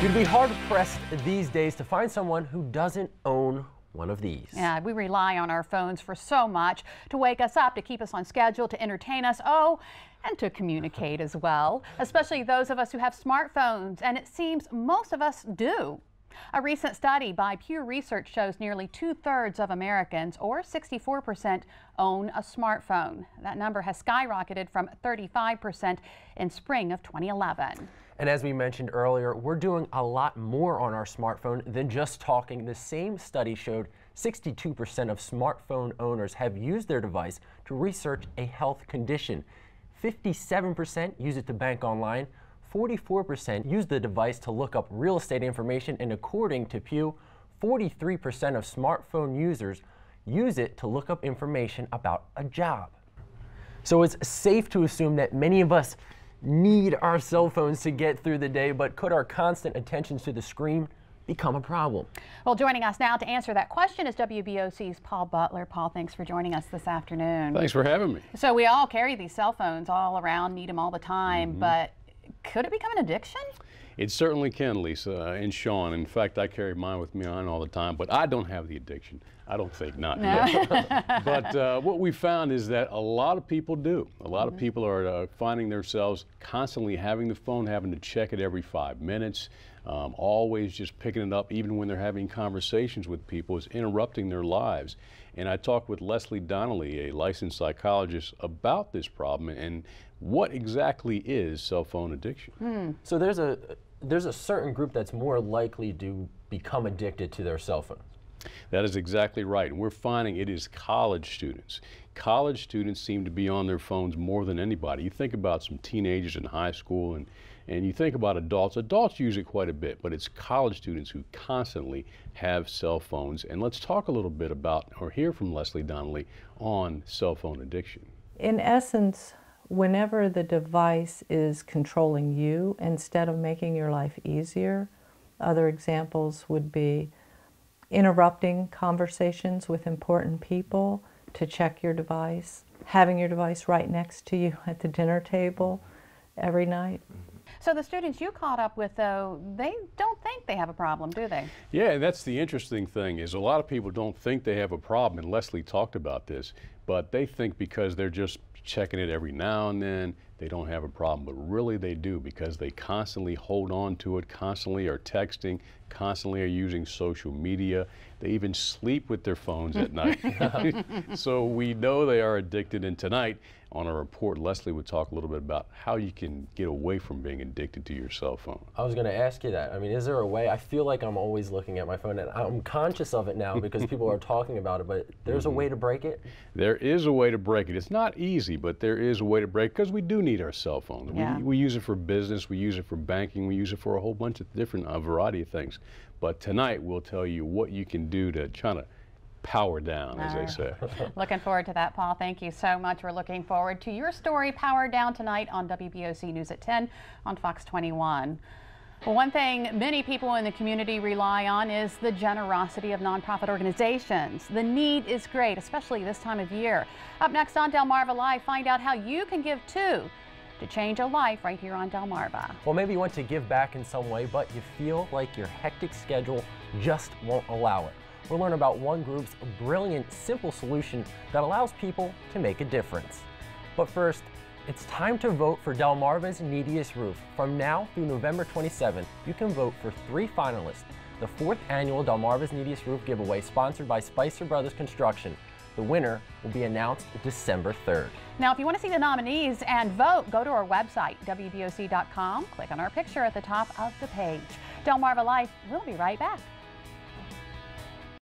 You'd be hard-pressed these days to find someone who doesn't own one of these. Yeah, we rely on our phones for so much, to wake us up, to keep us on schedule, to entertain us, oh, and to communicate as well, especially those of us who have smartphones, and it seems most of us do. A recent study by Pew Research shows nearly 2/3 of Americans, or 64%, own a smartphone. That number has skyrocketed from 35% in spring of 2011. And as we mentioned earlier, we're doing a lot more on our smartphone than just talking. The same study showed 62% of smartphone owners have used their device to research a health condition. 57% use it to bank online. 44% use the device to look up real estate information, and according to Pew, 43% of smartphone users use it to look up information about a job. So it's safe to assume that many of us need our cell phones to get through the day, but could our constant attention to the screen become a problem? Well, joining us now to answer that question is WBOC's Paul Butler. Paul, thanks for joining us this afternoon. Thanks for having me. So we all carry these cell phones all around, need them all the time, but could it become an addiction? It certainly can, Lisa and Sean. In fact, I carry mine with me on all the time, but I don't have the addiction. I don't think not. No. But what we found is that a lot of people do. A lot of people are finding themselves constantly having the phone, having to check it every 5 minutes, always just picking it up, even when they're having conversations with people. It's interrupting their lives. And I talked with Leslie Donnelly, a licensed psychologist, about this problem and what exactly is cell phone addiction. So there's a certain group that's more likely to become addicted to their cell phones. That is exactly right. And we're finding it is college students. College students seem to be on their phones more than anybody. You think about some teenagers in high school and you think about adults. Adults use it quite a bit, but it's college students who constantly have cell phones. And let's talk a little bit about, or hear from Leslie Donnelly on cell phone addiction. In essence, whenever the device is controlling you instead of making your life easier, other examples would be interrupting conversations with important people to check your device, having your device right next to you at the dinner table every night. So the students you caught up with, though, they don't think they have a problem, do they? Yeah, that's the interesting thing, is a lot of people don't think they have a problem, and Leslie talked about this, but they think because they're just checking it every now and then, they don't have a problem, but really they do, because they constantly hold on to it, constantly are texting, constantly are using social media. They even sleep with their phones at night. So we know they are addicted, and tonight on a report, Leslie would talk a little bit about how you can get away from being addicted to your cell phone. I was going to ask you that. I mean, is there a way? I feel like I'm always looking at my phone, and I'm conscious of it now because people are talking about it, but there's a way to break it? There is a way to break it. It's not easy, but there is a way to break it, because we do need our cell phones. Yeah. We use it for business, we use it for banking, we use it for a whole bunch of different, variety of things. But tonight we'll tell you what you can do to try to power down, as they say. Looking forward to that, Paul. Thank you so much. We're looking forward to your story, Power Down, tonight on WBOC News at 10 on Fox 21. Well, one thing many people in the community rely on is the generosity of nonprofit organizations. The need is great, especially this time of year. Up next on Delmarva Live, find out how you can give too to change a life right here on Delmarva. Well, maybe you want to give back in some way, but you feel like your hectic schedule just won't allow it. We'll learn about one group's brilliant, simple solution that allows people to make a difference. But first, it's time to vote for Delmarva's Neediest roof. From now through November 27th, you can vote for 3 finalists. The 4th annual Delmarva's Neediest roof giveaway, sponsored by Spicer Brothers Construction. The winner will be announced December 3rd. Now, if you want to see the nominees and vote, go to our website, WBOC.com. Click on our picture at the top of the page. Delmarva Live, we'll be right back.